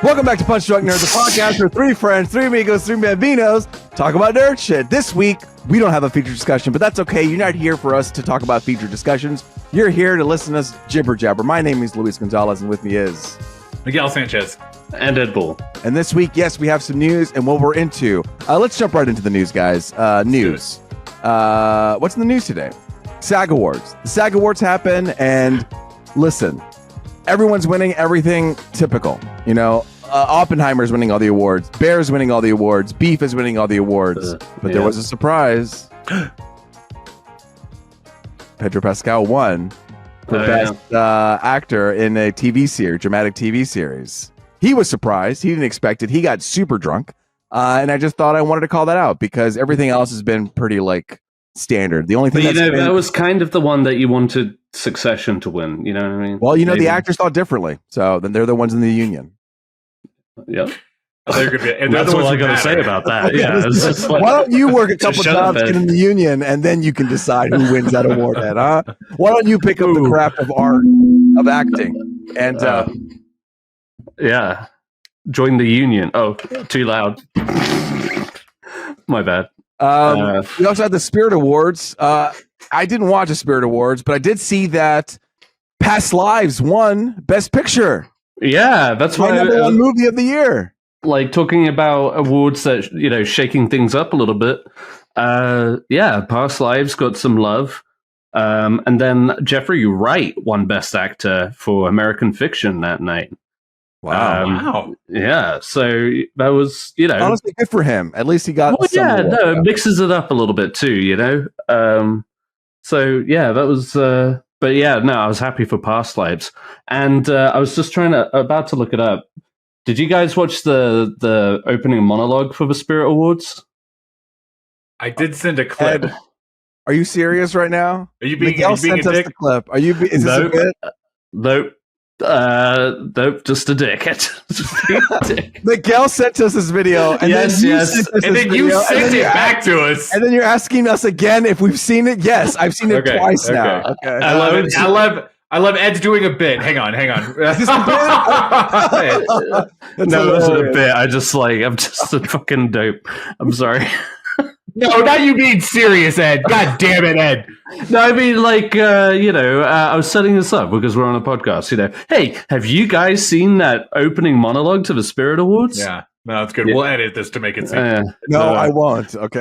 Welcome back to Punch Drunk Nerds, the podcast where three friends, three amigos, three bambinos talk about nerd shit. This week, we don't have a feature discussion, but that's okay. You're not here for us to talk about feature discussions. You're here to listen to us jibber jabber. My name is Luis Gonzalez, and with me is Miguel Sanchez and Ed Bull. And this week, yes, we have some news and what we're into. Let's jump right into the news, guys. News. What's in the news today? SAG Awards. The SAG Awards happen, and listen, everyone's winning everything typical. You know, Oppenheimer's winning all the awards. Bear's winning all the awards. Beef is winning all the awards. But there was a surprise. Pedro Pascal won for Best Actor in a TV series, dramatic TV series. He was surprised. He didn't expect it. He got super drunk. And I just thought I wanted to call that out because everything else has been pretty, standard. The only thing that was kind of the one that you wanted Succession to win. You know what I mean? Well, the actors thought differently. So then they're the ones in the union. Yep. That's all I got to say about that. Yeah. It's just why don't you work a couple jobs, get in the union, and then you can decide who wins that award, Ed, huh? Why don't you pick up the craft of art, of acting, and join the union. Oh, too loud. My bad. We also had the Spirit Awards. I didn't watch the Spirit Awards, but I did see that Past Lives won Best Picture. Yeah, that's my number one movie of the year. Talking about awards that, shaking things up a little bit. Past Lives got some love. And then Jeffrey Wright won Best Actor for American Fiction that night. Wow. Yeah, so that was, honestly good for him. At least he got it mixes it up a little bit too, that was I was happy for Past Lives. And I was just about to look it up. Did you guys watch the opening monologue for the Spirit Awards? I did send a clip. Ed, are you serious right now? Are you being Miguel a sent us dick? the clip. Is this a bit? Nope. Nope, just a dick. Miguel sent us this video, and then you sent it back to us, and then you're asking us again if we've seen it. Yes, I've seen it twice now. Okay, I love Ed's doing a bit. Hang on. Is this a bit? No, it wasn't a bit. I'm just a fucking dope. I'm sorry. No, not you being serious, Ed. God damn it, Ed. No, I mean, I was setting this up because we're on a podcast, Hey, have you guys seen that opening monologue to the Spirit Awards? Yeah. No, that's good. Yeah. We'll edit this to make it seem. I won't. Okay.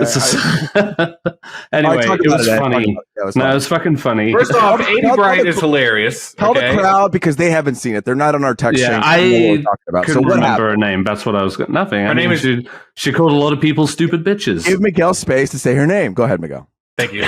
Anyway, it was funny. It was fucking funny. First off, Aidy Bryant is hilarious. Tell the crowd because they haven't seen it. They're not on our text chain. I couldn't remember her name. That's what I was going. Nothing. Her name is. She called a lot of people stupid bitches. Give Miguel space to say her name. Go ahead, Miguel. Thank you.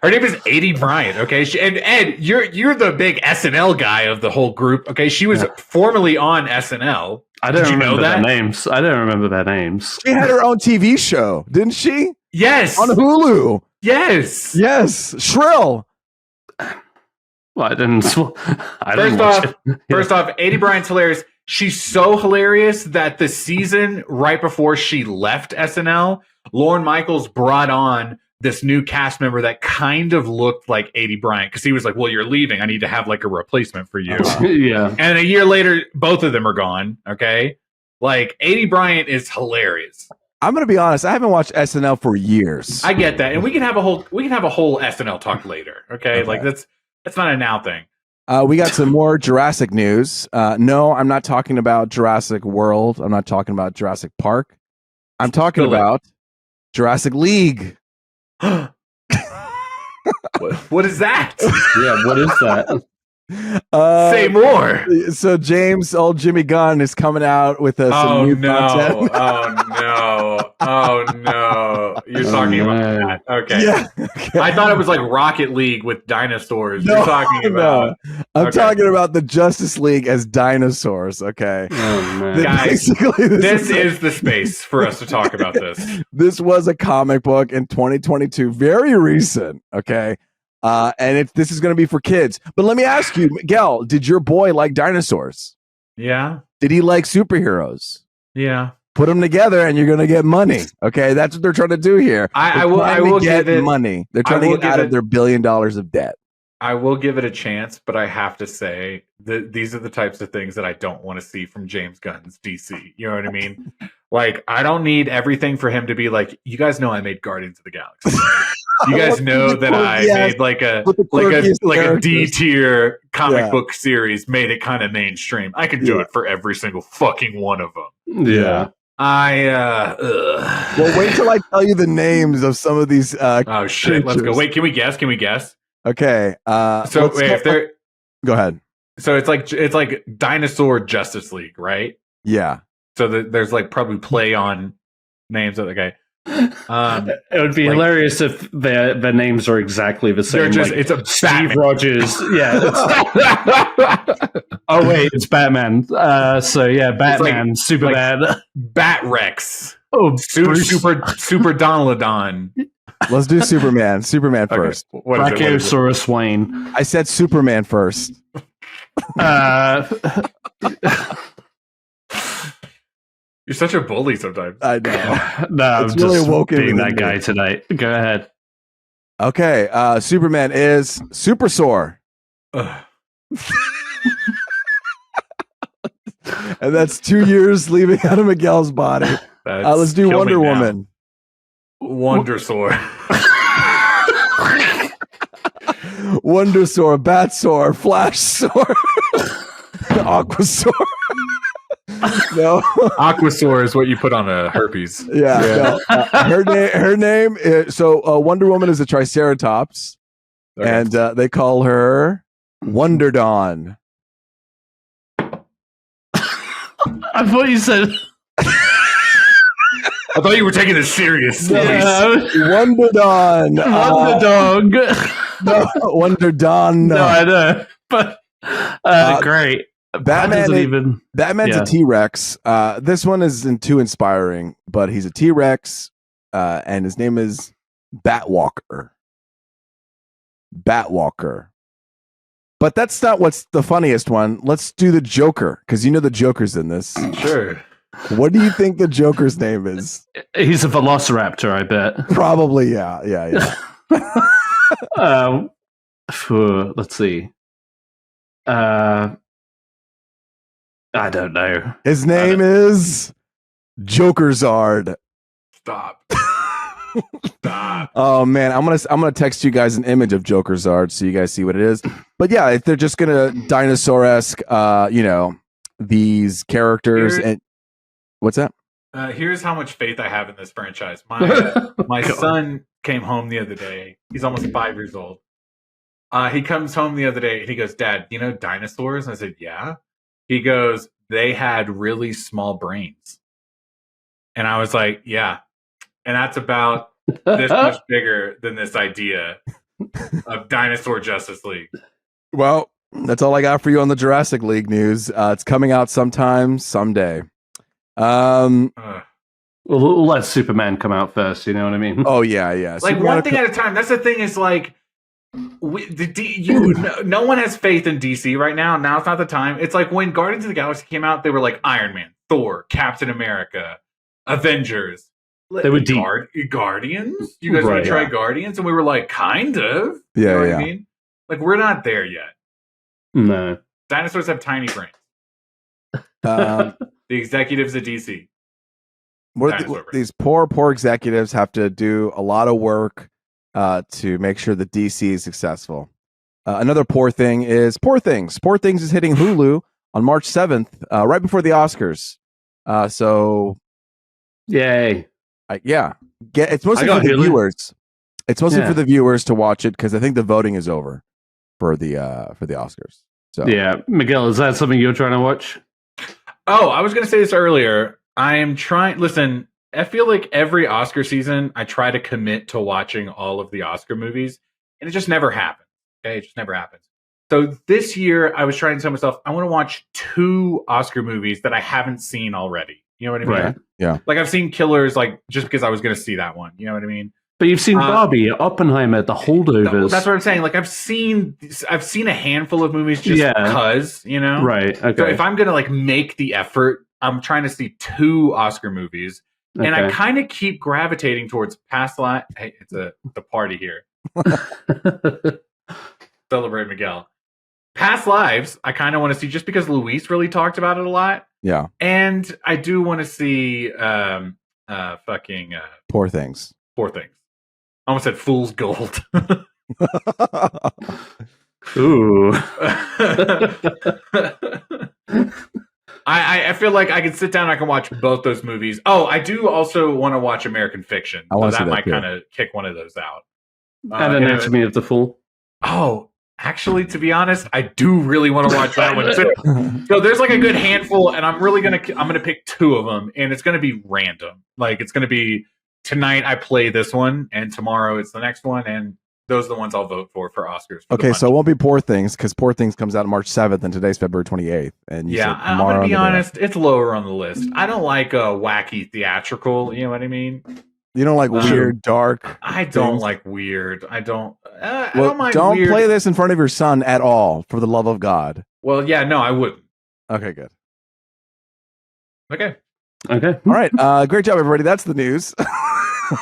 Her name is Aidy Bryant, okay? And Ed, you're the big SNL guy of the whole group, okay? She was formerly on SNL. I don't remember their names. I don't remember their names. She had her own TV show, didn't she? Yes. On Hulu. Yes. Shrill. Well, I didn't watch it. First off, Aidy Bryant's hilarious. She's so hilarious that the season right before she left SNL, Lorne Michaels brought on this new cast member that kind of looked like Aidy Bryant because he was like, well, you're leaving. I need to have a replacement for you. Yeah. And a year later, both of them are gone. Okay. Aidy Bryant is hilarious. I'm going to be honest. I haven't watched SNL for years. I get that. And we can have a whole SNL talk later. Okay. That's not a now thing. We got some more Jurassic news. No, I'm not talking about Jurassic World. I'm not talking about Jurassic Park. I'm talking about Jurassic League. What is that? Yeah, what is that? Say more. So James, old Jimmy Gunn, is coming out with some new content. Oh no! You're talking about that? Okay. Yeah. Okay. I thought it was like Rocket League with dinosaurs. No, you're talking about. No. I'm talking about the Justice League as dinosaurs. Okay. Oh man, guys, this is the space for us to talk about this. This was a comic book in 2022, very recent. Okay. And this is going to be for kids. But let me ask you, Miguel, did your boy like dinosaurs? Yeah. Did he like superheroes? Yeah. Put them together and you're going to get money. Okay. That's what they're trying to do here. I will get money. They're trying to get out of their $1 billion of debt. I will give it a chance, but I have to say that these are the types of things that I don't want to see from James Gunn's DC. You know what I mean? Like, I don't need everything for him to be like, you guys know I made Guardians of the Galaxy. You guys know that I made like a D tier comic book series, made it kind of mainstream. I can do it for every single fucking one of them. Yeah. Well, wait till I tell you the names of some of these. Oh shit! Let's go. Wait, can we guess? Okay. So wait, if they're go ahead. So it's like Dinosaur Justice League, right? Yeah. So there's like probably play on names of the guy. It would be hilarious if their names are exactly the same. It's a Steve Batman. Rogers. Yeah. Oh wait, it's Batman. So yeah, Batman, Superman, Bat Rex. Oh, Super Donalodon. Let's do Superman. Superman first. Brachiosaurus Wayne. I said Superman first. You're such a bully sometimes. I know. No, I'm really just being that guy tonight. Go ahead. Okay. Superman is Super Sore. And that's 2 years leaving out of Miguel's body. Let's do Wonder Woman. Wonder Sore. Wonder Sore, Bat Sore, Flash Sore, Aqua Sore. No, Aquasaur is what you put on a herpes. Yeah. No. Her name is, so Wonder Woman is a Triceratops, and they call her Wonder Dawn. I thought you said. I thought you were taking this serious. Wonder Dawn. Wonder Dog. No, Wonder Dawn. No, I know, but great. Batman's a T-Rex. This one isn't too inspiring, but he's a T-Rex, and his name is Batwalker. But that's not what's the funniest one. Let's do the Joker, because you know the Joker's in this. Sure. What do you think the Joker's name is? He's a velociraptor, I bet. Probably, yeah. Let's see. I don't know. His name is Jokerzard. Stop. Oh man, I'm gonna text you guys an image of Jokerzard so you guys see what it is. But yeah, if they're just gonna dinosaur-esque, these characters and what's that? Here's how much faith I have in this franchise. My son came home the other day. He's almost 5 years old. He comes home the other day and he goes, "Dad, you know dinosaurs?" And I said, "Yeah." He goes, "They had really small brains." And I was like, "Yeah." And that's about this much bigger than this idea of Dinosaur Justice League. Well, that's all I got for you on the Jurassic League news. It's coming out someday. We'll let Superman come out first. You know what I mean? Oh yeah. Like Superman one thing at a time. That's the thing. Is like no one has faith in DC right now. Now it's not the time. It's like when Guardians of the Galaxy came out, they were like Iron Man, Thor, Captain America, Avengers. They were Guardians. You guys want to try Guardians? And we were like, kind of. Yeah, you know what I mean? Like we're not there yet. No. Dinosaurs have tiny brains. The executives at DC. These poor executives have to do a lot of work to make sure that DC is successful. Another poor thing is Poor Things. Poor Things is hitting Hulu on March 7th, right before the Oscars. So, yay! It's mostly for the viewers. It's mostly for the viewers to watch it because I think the voting is over for the Oscars. So yeah, Miguel, is that something you're trying to watch? Oh, I was going to say this earlier. I am trying. Listen, I feel like every Oscar season, I try to commit to watching all of the Oscar movies, and it just never happens. Okay, it just never happens. So this year, I was trying to tell myself, I want to watch 2 Oscar movies that I haven't seen already. You know what I mean? Right. Yeah. Like I've seen Killers, like just because I was going to see that one. You know what I mean? But you've seen Barbie, Oppenheimer, The Holdovers. That's what I'm saying. Like I've seen a handful of movies just because, you know? Right. Okay. So if I'm going to like make the effort, I'm trying to see 2 Oscar movies. And I kind of keep gravitating towards past life. Hey, it's the party here. Celebrate Miguel. Past Lives, I kind of want to see just because Luis really talked about it a lot. Yeah. And I do want to see Poor Things. Poor Things. I almost said Fool's Gold. Ooh. I feel like I can sit down and I can watch both those movies. Oh, I do also want to watch American Fiction. So that might kind of kick one of those out. And Anatomy of the Fall. Oh, actually, to be honest, I do really want to watch that one too. So there's like a good handful, and I'm gonna pick two of them, and it's gonna be random. Like it's gonna be tonight I play this one, and tomorrow it's the next one, and those are the ones I'll vote for Oscars. Okay, so it won't be Poor Things because Poor Things comes out March 7th, and today's February 28th. And I'm gonna be honest, it's lower on the list. I don't like a wacky theatrical. You know what I mean? You don't like weird, dark. I don't like weird. I don't mind don't weird. play this in front of your son at all, for the love of God. Well, yeah, no, I wouldn't. Okay, good. Okay. All right. Great job, everybody. That's the news.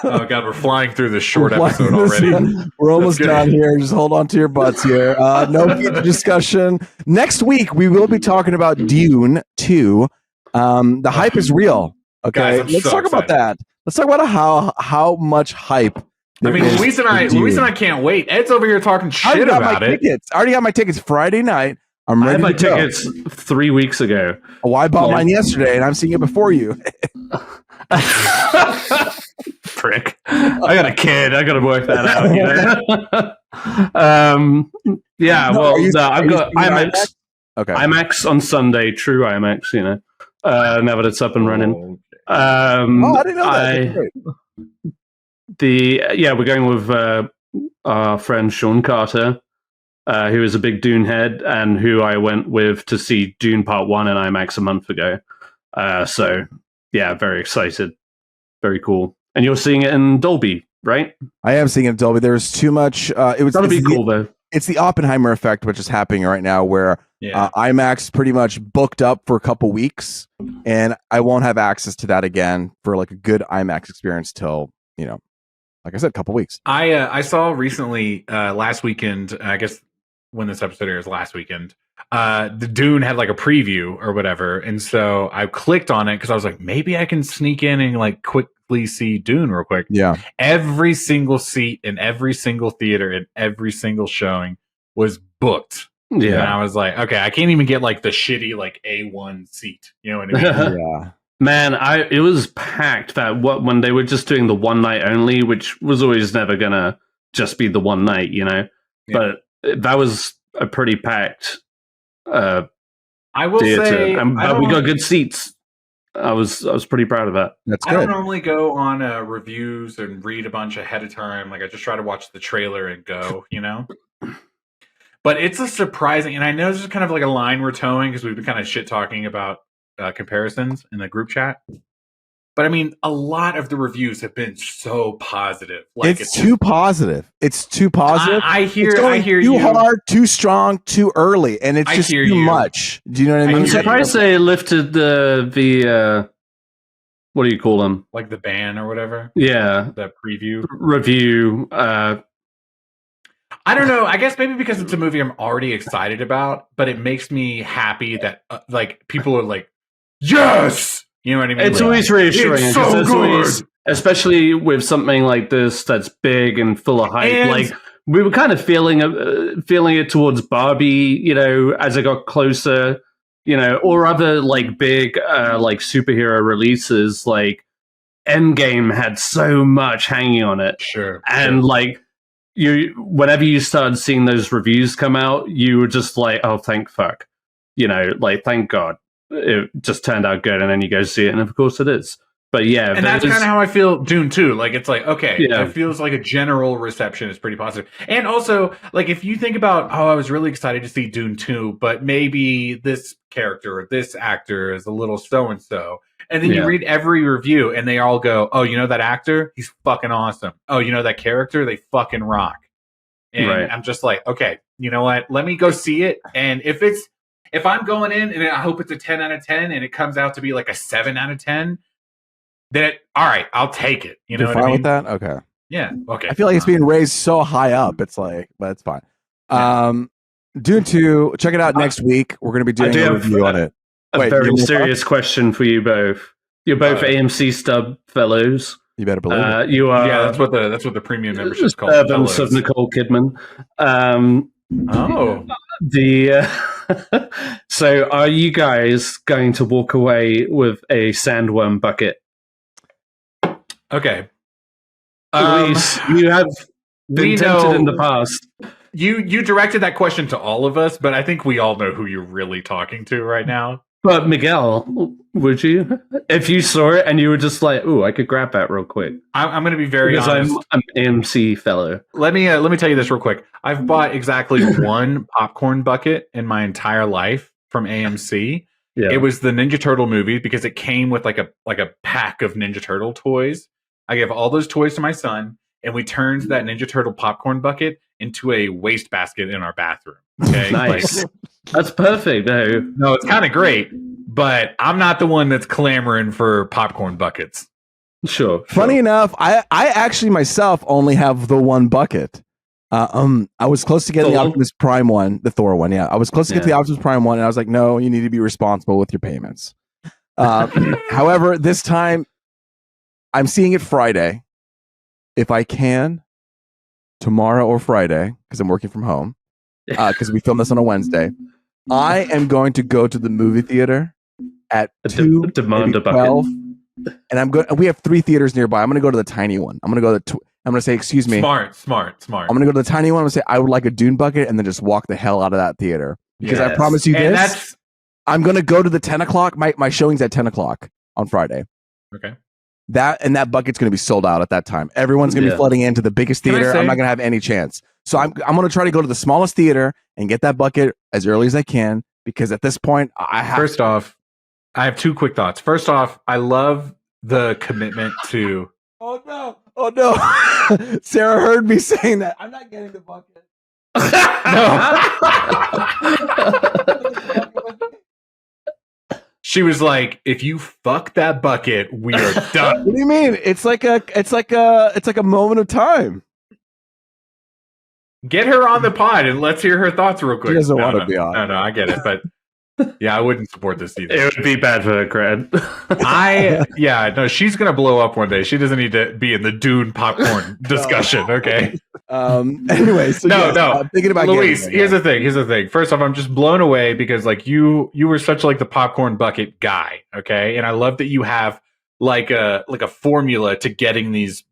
Oh God, we're flying through this short episode already. We're almost done here. Just hold on to your butts here. No future discussion. Next week we will be talking about Dune 2. The hype is real. Okay, guys, let's talk about that. Let's talk about how much hype. I mean, Luis and I can't wait. Ed's over here talking shit about it. I already got my tickets Friday night. I'm ready. I had my tickets 3 weeks ago. Oh, I bought mine yesterday, and I'm seeing it before you. Prick! I got a kid. I got to work that out. You know? I've got IMAX. Okay, IMAX on Sunday. True IMAX. You know, now that it's up and running. I didn't know that. We're going with our friend Sean Carter, who is a big Dune head, and who I went with to see Dune Part 1 in IMAX a month ago. Very excited. Very cool. And you're seeing it in Dolby, right? I am seeing it in Dolby. There's too much. That'll be cool, though. It's the Oppenheimer effect, which is happening right now, where IMAX pretty much booked up for a couple weeks, and I won't have access to that again for like a good IMAX experience till, like I said, a couple weeks. I saw recently last weekend, I guess when this episode airs last weekend, the Dune had like a preview or whatever, and so I clicked on it because I was like, maybe I can sneak in and like quickly see Dune real quick. Yeah. Every single seat in every single theater and every single showing was booked. Yeah. And I was like, okay, I can't even get like the shitty like A1 seat. You know what I mean? Yeah. Man, it was packed when they were just doing the one night only, which was always never gonna just be the one night, Yeah. But that was a pretty packed I will theater. say, but we got good seats. I was pretty proud of that. That's good. I don't normally go on reviews and read a bunch ahead of time. Like I just try to watch the trailer and go, But it's a surprising, and I know this is kind of like a line we're towing because we've been kind of shit talking about comparisons in the group chat. But I mean, a lot of the reviews have been so positive. Like it's too positive. It's too positive. I hear too you. hard, too strong, too early, and it's just too much. Do you know what I mean? I'm surprised they lifted the what do you call them? Like the ban or whatever. Yeah, the preview review. I don't know. I guess maybe because it's a movie I'm already excited about, but it makes me happy that like people are like, yes. You know what I mean? It's always reassuring. It's so good. Especially with something like this that's big and full of hype. And like we were kind of feeling it towards Barbie, as it got closer, or other like big like superhero releases. Like Endgame had so much hanging on it. Sure. And like whenever you started seeing those reviews come out, you were just like, oh, thank fuck, like thank God. It just turned out good, and then you go see it, and of course it is. But yeah, and that's kind of how I feel Dune too. Like it's like, okay, it feels like a general reception is pretty positive. And also, like if you think about, I was really excited to see Dune 2, but maybe this character or this actor is a little so and so. And then you read every review and they all go, oh, that actor? He's fucking awesome. Oh, that character? They fucking rock. And I'm just like, okay, you know what? Let me go see it. And if I'm going in and I hope it's a 10 out of 10 and it comes out to be like a 7 out of 10, then all right, I'll take it. You know what I mean? With that? Okay. Yeah. Okay. I feel like it's being raised so high up. It's like, but it's fine. Dune 2, check it out next week. We're going to be doing a review on it. A very serious question for you both. You're both AMC stub fellows. You better believe it. You are. Yeah, that's what the premium membership is called. Servants of Nicole Kidman. So, are you guys going to walk away with a sandworm bucket? Okay. Luis, you have been tempted in the past. You directed that question to all of us, but I think we all know who you're really talking to right now. But Miguel, would you? If you saw it and you were just like, "Ooh, I could grab that real quick." I'm going to be very honest. I'm an AMC fellow. Let me tell you this real quick. I've bought exactly one popcorn bucket in my entire life from AMC. Yeah. It was the Ninja Turtle movie because it came with like a pack of Ninja Turtle toys. I gave all those toys to my son, and we turned that Ninja Turtle popcorn bucket into a wastebasket in our bathroom. Okay, nice. That's perfect, though. No, it's kind of great, but I'm not the one that's clamoring for popcorn buckets. Sure. Funny enough, I actually myself only have the one bucket. I was close to getting the Optimus Prime one, the Thor one. Yeah, I was close to get the Optimus Prime one, and I was like, no, you need to be responsible with your payments. However, this time I'm seeing it Friday. If I can, tomorrow or Friday, because I'm working from home, because we filmed this on a Wednesday, I am going to go to the movie theater at 2, maybe 12, and I'm going. We have 3 theaters nearby. I'm going to go to the tiny one. I'm going to go to I'm going to say, excuse me. Smart. I'm going to go to the tiny one. I'm going to say, I would like a Dune bucket, and then just walk the hell out of that theater. Because I promise you this, I'm going to go to the 10 o'clock. My showing's at 10 o'clock on Friday. Okay. That bucket's going to be sold out at that time. Everyone's going to be flooding into the biggest theater. I'm not going to have any chance. So I'm going to try to go to the smallest theater and get that bucket as early as I can, because at this point, I have... First off, I have 2 quick thoughts. First off, I love the commitment to... Oh no! Sarah heard me saying that. I'm not getting the bucket. No. She was like, "If you fuck that bucket, we are done." What do you mean? It's like a moment of time. Get her on the pod and let's hear her thoughts real quick. She doesn't want to be on. No, I get it, but yeah, I wouldn't support this either. It would be bad for her cred. She's gonna blow up one day. She doesn't need to be in the Dune popcorn discussion. Okay. Anyway, so no. Thinking about Luis, here's the thing. First off, I'm just blown away because like you were such like the popcorn bucket guy. Okay, and I love that you have like a formula to getting these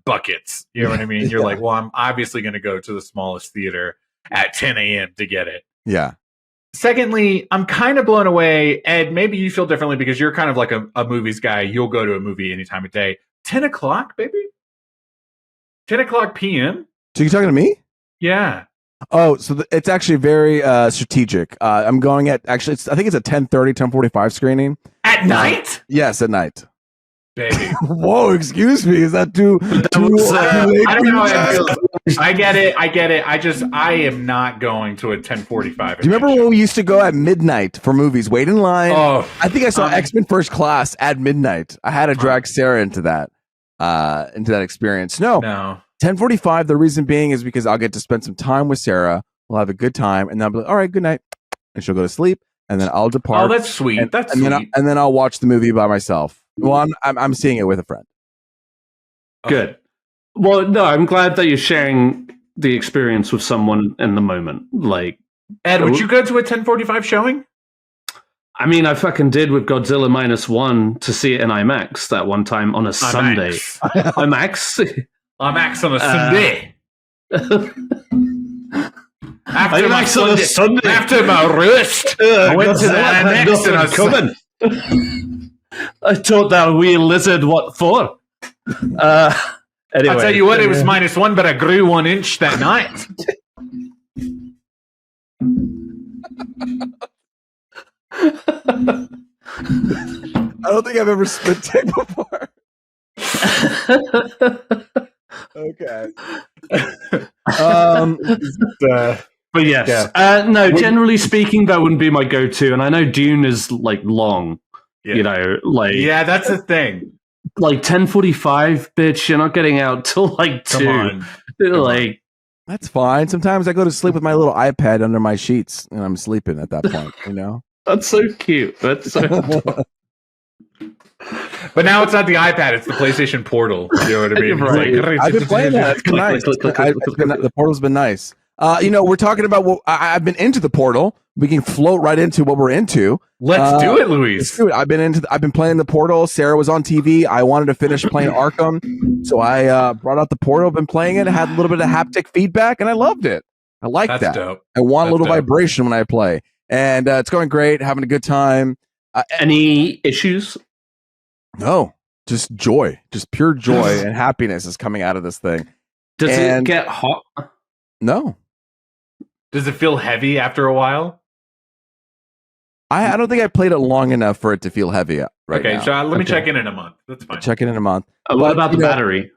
buckets. You know what I mean? You're like, well, I'm obviously gonna go to the smallest theater at 10 a.m. to get it. Yeah. Secondly, I'm kind of blown away. Ed, maybe you feel differently because you're kind of like a movies guy. You'll go to a movie any time of day. 10 o'clock, baby? 10 o'clock p.m.? So you're talking to me? Yeah. Oh, so it's actually very strategic. I'm going at, I think it's a 10:30, 10:45 screening. At night? Yes, at night. Baby. Whoa, excuse me. Is that too late? I don't know how it feels. I get it. I am not going to a 10:45. Do you remember when we used to go at midnight for movies? Wait in line. Oh, I think I saw X-Men First Class at midnight. I had to drag Sarah into that experience. No. 10:45. The reason being is because I'll get to spend some time with Sarah. We'll have a good time, and then I'll be like, all right, good night, and she'll go to sleep, and then I'll depart. Oh, that's sweet. And then I'll watch the movie by myself. Well, I'm seeing it with a friend. Good. Well, no, I'm glad that you're sharing the experience with someone in the moment. Like, Ed, would you go to a 10:45 showing? I mean, I fucking did with Godzilla -1 to see it in IMAX that one time on a Sunday. IMAX? IMAX on a Sunday. After my roast, I went to the IMAX and I was coming. I told that wee lizard what for. Anyway, I'll tell you what, it was -1, but I grew 1 inch that night. I don't think I've ever spit take before. Okay. But yes, no. Generally speaking, that wouldn't be my go-to, and I know Dune is like long. Yeah. You know, like that's the thing. Like 10:45, bitch. You're not getting out till like 2. Come on. Like That's fine. Sometimes I go to sleep with my little iPad under my sheets, and I'm sleeping at that point. That's so cute. That's so. But now it's not the iPad; it's the PlayStation Portal. You know what I mean? Right. I've been playing that. It's been nice. The Portal's been nice. We're talking about what I've been into the Portal. We can float right into what we're into. Let's do it, Luis. Dude, I've been playing the Portal. Sarah was on TV. I wanted to finish playing Arkham, so I brought out the Portal. Been playing it. Had a little bit of haptic feedback, and I loved it. I like that. That's dope. I want a little dope. vibration when I play, and it's going great. Having a good time. Any issues? No, just joy, just pure joy and happiness is coming out of this thing. Does it get hot? No. Does it feel heavy after a while? I don't think I played it long enough for it to feel heavy right okay, now. So let me check in a month. That's fine. Check in a month. What about the battery?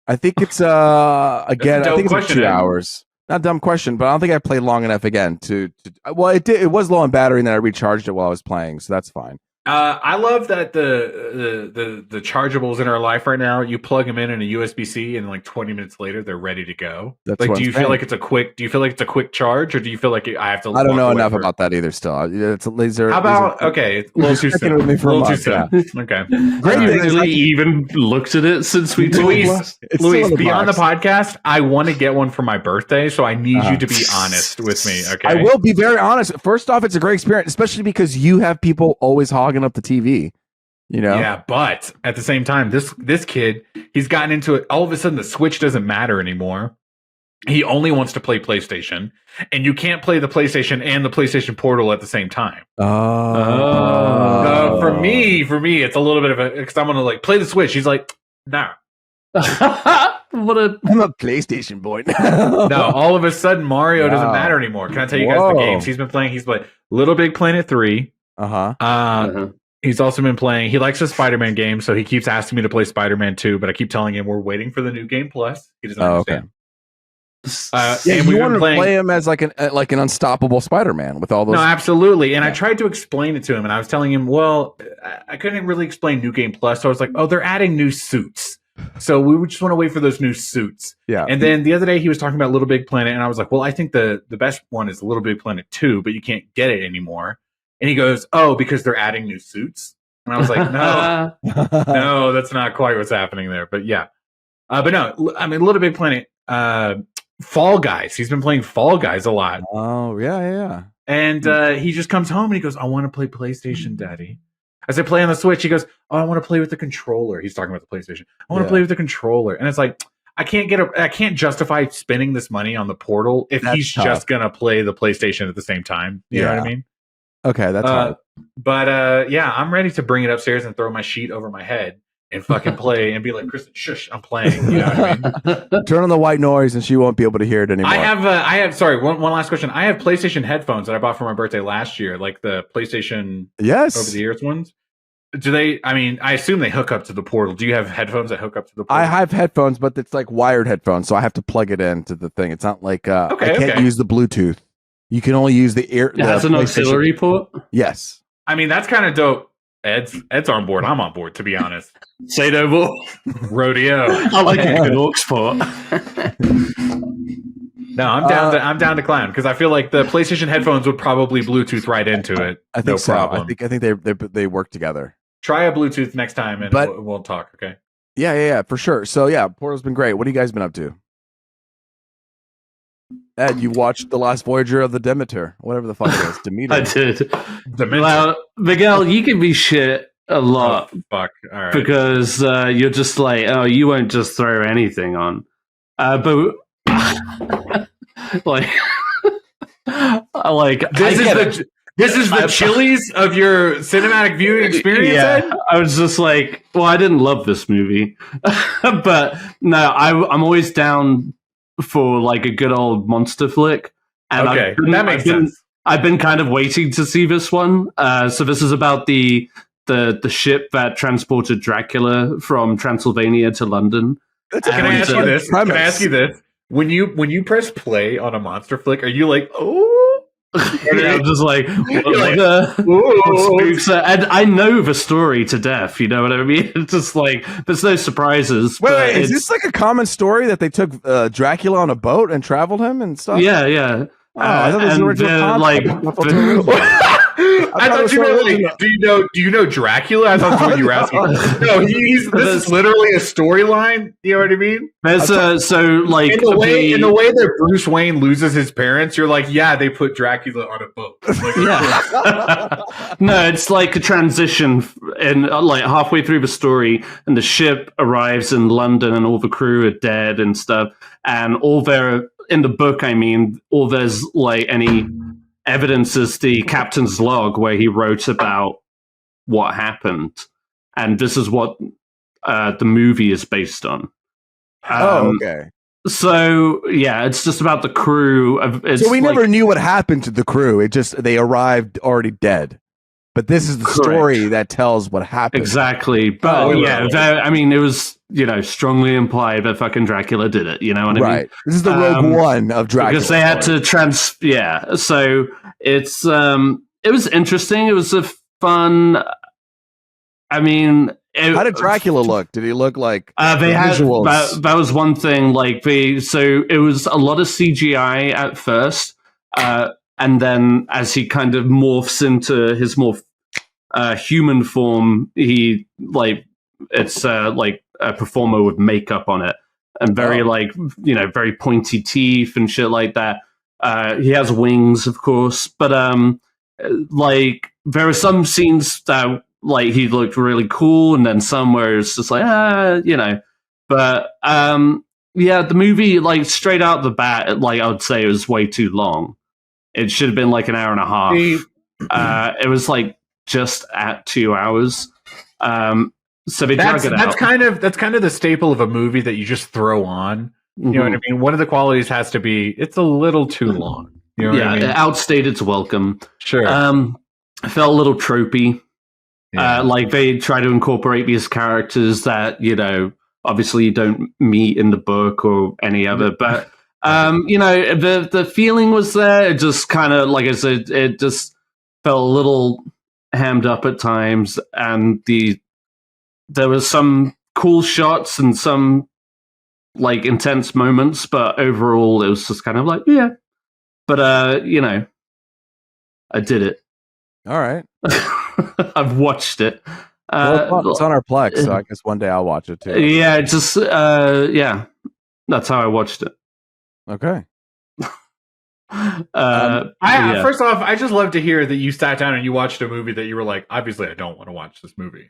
I think it's again. I think it's like 2 hours. Not a dumb question, but I don't think I played long enough again to. Well, it was low on battery, and then I recharged it while I was playing, so that's fine. I love that the chargeables in our life right now. You plug them in a USB-C, and like 20 minutes later, they're ready to go. That's like, what do you I'm feel saying. like it's a quick? Do you feel like it's a quick charge, or do you feel like I have to? I don't know enough about that either. Still, it's a laser. How about okay? It's a little too soon. With me for a little too month, soon. Okay. Great Have thing you is really even looked at it since we Luis, It's still in the be on the box. podcast. I want to get one for my birthday, so I need you to be honest with me. Okay. I will be very honest. First off, it's a great experience, especially because you have people always hogging up the TV. Yeah, but at the same time, this kid, he's gotten into it. All of a sudden, the Switch doesn't matter anymore. He only wants to play PlayStation, and you can't play the PlayStation and the PlayStation Portal at the same time. For me, it's a little bit of a because I'm gonna like play the Switch. He's like, nah. I'm a PlayStation boy. No, all of a sudden Mario doesn't Wow. matter anymore. Can I tell you guys the games he's been playing? He's played Little Big Planet 3. He's also been playing. He likes the Spider-Man game, so he keeps asking me to play Spider-Man 2. But I keep telling him we're waiting for the new game plus. He doesn't understand. Yeah, and you want to play him as like an unstoppable Spider-Man with all those. No, absolutely. And I tried to explain it to him, and I was telling him, well, I couldn't really explain New Game Plus, so I was like, oh, they're adding new suits. So we would just want to wait for those new suits. Yeah. And then the other day he was talking about Little Big Planet, and I was like, well, I think the best one is Little Big Planet 2, but you can't get it anymore. And he goes, oh, because they're adding new suits. And I was like, no, that's not quite what's happening there. But yeah. But no, I mean, Little Big Planet, Fall Guys. He's been playing Fall Guys a lot. Oh, yeah. And he just comes home and he goes, I want to play PlayStation, Daddy. I said, play on the Switch. He goes, oh, I want to play with the controller. He's talking about the PlayStation. I want to play with the controller. And it's like, I can't justify spending this money on the Portal if he's just going to play the PlayStation at the same time. You know what I mean? Okay, that's hard. But yeah, I'm ready to bring it upstairs and throw my sheet over my head and fucking play and be like, Kristen, shush, I'm playing. You know what I mean? Turn on the white noise and she won't be able to hear it anymore. I have. Sorry, one last question. I have PlayStation headphones that I bought for my birthday last year, like the PlayStation over the ears ones. Do they? I mean, I assume they hook up to the Portal. Do you have headphones that hook up to the Portal? I have headphones, but it's like wired headphones, so I have to plug it into the thing. It's not like I can't use the Bluetooth. You can only use the ear. It has an auxiliary port? Yes. I mean, that's kind of dope. Ed's on board. I'm on board, to be honest. Say no more. Rodeo. I like a good aux port. No, I'm down to clown because I feel like the PlayStation headphones would probably Bluetooth right into it. I think no so. problem. I think they work together. Try a Bluetooth next time and we'll talk. Okay. Yeah, for sure. So yeah, Portal's been great. What have you guys been up to? Ed, you watched The Last Voyager of the Demeter, whatever the fuck it is. Demeter. I did. Demeter. Well, Miguel, you can be shit a lot. Oh, fuck. All right. Because you're just like, oh, you won't just throw anything on. But like, this is the Chili's of your cinematic viewing experience. Yeah, I was just like, well, I didn't love this movie, but no, I'm always down for like a good old monster flick. And okay, that makes sense. I've been kind of waiting to see this one. So this is about the ship that transported Dracula from Transylvania to London. Can I ask you this? When you press play on a monster flick, are you like, oh? I'm just like, what spooks are? And I know the story to death. You know what I mean? It's just like there's no surprises. Wait, is this like a common story that they took Dracula on a boat and traveled him and stuff? Yeah. Oh, I thought this was original concept. I thought you were like, do you know Dracula? I thought that's what you were asking. No, this is literally a storyline. You know what I mean? There's so like in the way that Bruce Wayne loses his parents, you're like, yeah, they put Dracula on a boat. Like, yeah. No, it's like a transition and like halfway through the story, and the ship arrives in London, and all the crew are dead and stuff, and all their in the book, I mean, all there's like any evidence is the captain's log where he wrote about what happened, and this is what the movie is based on. Okay. So yeah, it's just about the crew. So we never knew what happened to the crew. It just they arrived already dead. But this is the story that tells what happened. Exactly. But I mean, it was strongly implied that fucking Dracula did it. You know what I mean? Right. This is the Rogue One of Dracula. Because they had to So it's it was interesting. It was a fun. I mean, how did Dracula look? Did he look like they had visuals? That was one thing. Like so it was a lot of CGI at first, and then as he kind of morphs into his more human form, he it's like a performer with makeup on it and very very pointy teeth and shit like that. He has wings, of course, but like there are some scenes that like he looked really cool, and then some where it's just like But yeah, the movie like straight out the bat, like I would say it was way too long. It should have been like an hour and a half. It was like just at 2 hours. So they drug it out. That's kind of the staple of a movie that you just throw on. You know what I mean? One of the qualities has to be it's a little too long. You know what I mean? It outstayed its welcome. Sure. It felt a little tropey. Yeah. Like they try to incorporate these characters that obviously you don't meet in the book or any other, but the feeling was there. It just kind of, like I said, it just felt a little hammed up at times, and there was some cool shots and some like intense moments, but overall it was just kind of like, yeah. But I did it. All right. I've watched it. It's on our Plex, so I guess one day I'll watch it too. Yeah, just that's how I watched it. Okay. First off, I just love to hear that you sat down and you watched a movie that you were like, obviously I don't want to watch this movie.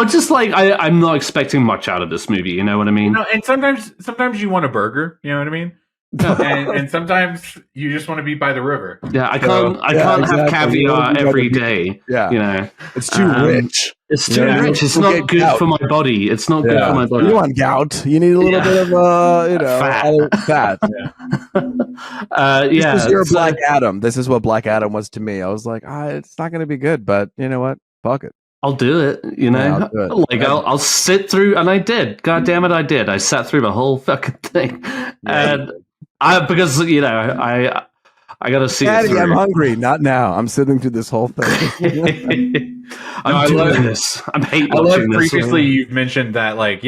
Just like I'm not expecting much out of this movie, you know what I mean? And sometimes you want a burger, you know what I mean? and sometimes you just want to be by the river. Yeah, I can't have caviar every day. Yeah, it's too rich. It's too rich. It's not good for my body. It's not good for my body. You want gout? You need a little bit of fat. You're Black Adam. This is what Black Adam was to me. I was like, it's not going to be good, but you know what? Fuck it. I'll do it, I'll sit through, and I did. God damn it, I did. I sat through the whole fucking thing, and because I gotta see. Daddy, I'm hungry. Not now. I'm sitting through this whole thing. I love this. I'm hating watching this. Previously, you've mentioned that, like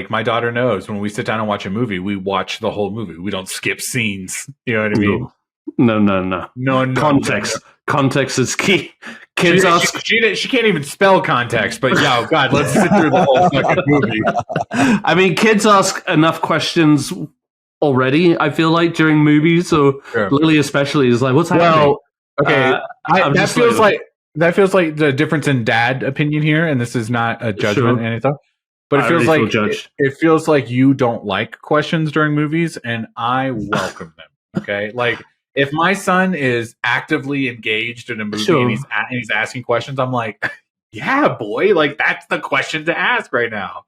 my daughter knows when we sit down and watch a movie, we watch the whole movie. We don't skip scenes. You know what I mean? No. Context is key. Kids ask. She can't even spell context, but God, let's sit through the whole fucking movie. I mean, kids ask enough questions already. I feel like during movies, so Lily especially is like, "What's happening?" Well, okay, that feels like the difference in dad opinion here, and this is not a judgment anything. But it feels like you don't like questions during movies, and I welcome them. Okay, like. If my son is actively engaged in a movie and he's asking questions, I'm like, yeah, boy, like that's the question to ask right now.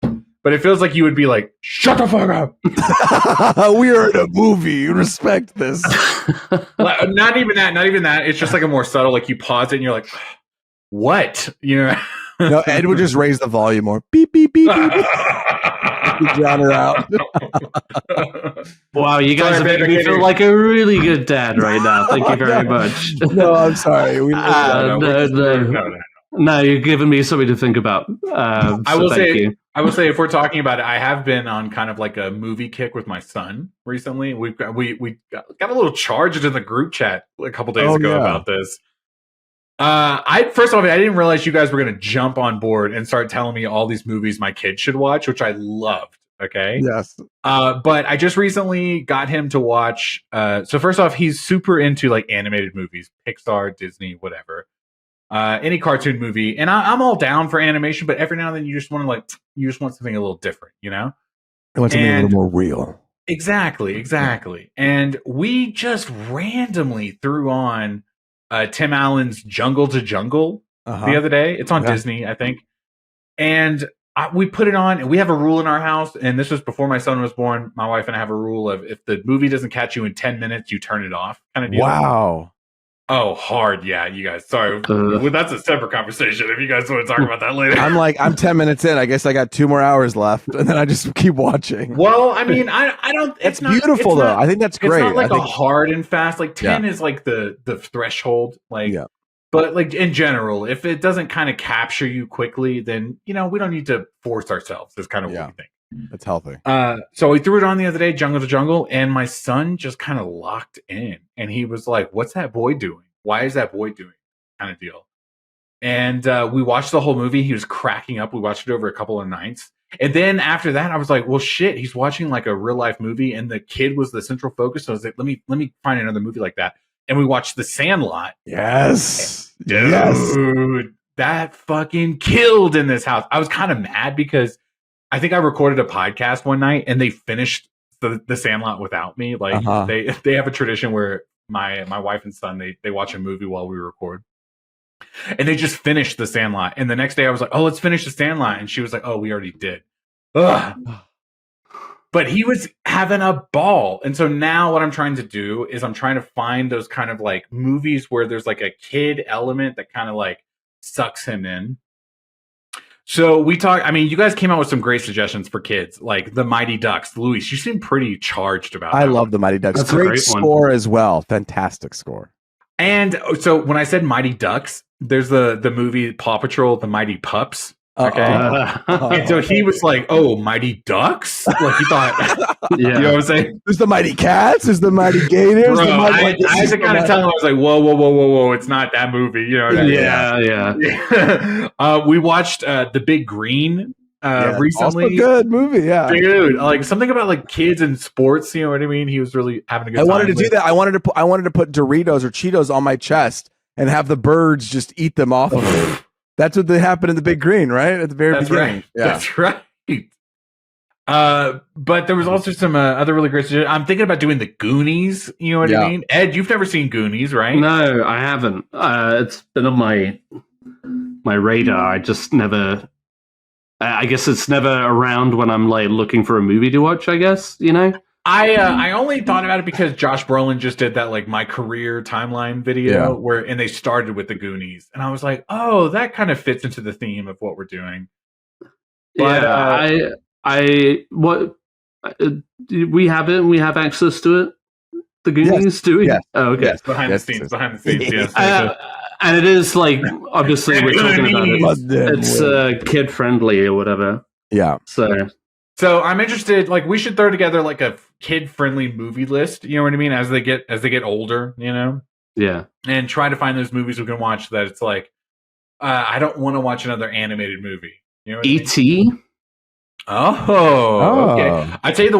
But it feels like you would be like, shut the fuck up. We are in a movie. Respect this. Not even that. It's just like a more subtle, like you pause it and you're like, what? No, Ed would just raise the volume more. Beep, beep, beep, beep. drown her out. Wow, you guys are making me feel like a really good dad right now. Thank you very much. No, I'm sorry. No, you're giving me something to think about. I will say, if we're talking about it, I have been on kind of like a movie kick with my son recently. We got a little charged in the group chat a couple days ago about this. First off, I didn't realize you guys were going to jump on board and start telling me all these movies my kids should watch, which I loved. Okay. Yes. But I just recently got him to watch. So first off, he's super into like animated movies, Pixar, Disney, whatever. Any cartoon movie, and I'm all down for animation, but every now and then you just want something a little different, you know? I want something a little more real. Exactly. And we just randomly threw on Tim Allen's Jungle to Jungle the other day. It's on Disney, I think. And we put it on, and we have a rule in our house, and this was before my son was born. My wife and I have a rule of if the movie doesn't catch you in 10 minutes, you turn it off kind of deal. Wow. Oh, hard. Yeah, you guys. Sorry. Well, that's a separate conversation. If you guys want to talk about that later. I'm 10 minutes in. I guess I got 2 more hours left, and then I just keep watching. Well, I mean, I don't. It's beautiful, though. I think that's great. It's not like a hard and fast. Like 10 is like the threshold. Like, but like in general, if it doesn't kind of capture you quickly, then we don't need to force ourselves. Is kind of what we think. It's healthy. So we threw it on the other day, Jungle to Jungle, and my son just kind of locked in, and he was like, "What's that boy doing? Why is that boy doing?" Kind of deal. And we watched the whole movie. He was cracking up. We watched it over a couple of nights, and then after that, I was like, "Well, shit, he's watching like a real life movie, and the kid was the central focus." So I was like, "Let me find another movie like that." And we watched The Sandlot. Yes, dude, that fucking killed in this house. I was kind of mad because I think I recorded a podcast one night and they finished the Sandlot without me. Like they have a tradition where my wife and son they watch a movie while we record, and they just finished the Sandlot. And the next day I was like, "Oh, let's finish the Sandlot," and she was like, "Oh, we already did." Ugh. But he was having a ball, and so now what I'm trying to do is I'm trying to find those kind of like movies where there's like a kid element that kind of like sucks him in. So we talked. I mean, you guys came out with some great suggestions for kids, like the Mighty Ducks. Luis, you seem pretty charged about. I love the Mighty Ducks. That's great a great score one. as well. Fantastic score. And so when I said Mighty Ducks, there's the movie Paw Patrol, the Mighty Pups. Okay, and so he was like, "Oh, Mighty Ducks!" Like he thought, you know what I'm saying? There's the Mighty Cats. There's the Mighty Gators. Bro, I had to kind of tell him. I was like, "Whoa! It's not that movie." You know what I mean? Yeah. We watched The Big Green recently. Also a good movie, dude. Like something about like kids and sports. You know what I mean? He was really having a good time. I wanted to do that. I wanted to put Doritos or Cheetos on my chest and have the birds just eat them off of me. That's what happened in The Big Green, right? At the very beginning. Right. Yeah. That's right. But there was also some other really great suggestions. I'm thinking about doing the Goonies. You know what I mean? Ed, you've never seen Goonies, right? No, I haven't. It's been on my radar. I just never. I guess it's never around when I'm like looking for a movie to watch. I guess I only thought about it because Josh Brolin just did that like my career timeline video and they started with the Goonies, and I was like, oh, that kind of fits into the theme of what we're doing. But, we have it. We have access to it. The Goonies, do we? Yes. Oh, okay. Yes, behind the scenes. Yes. And it is like obviously we're talking about it. It's kid friendly or whatever. Yeah. So I'm interested. Like we should throw together like a kid friendly movie list. You know what I mean? As they get older, you know. Yeah. And try to find those movies we can watch that it's like I don't want to watch another animated movie. You know what E.T. I mean? Oh, okay. I tell you the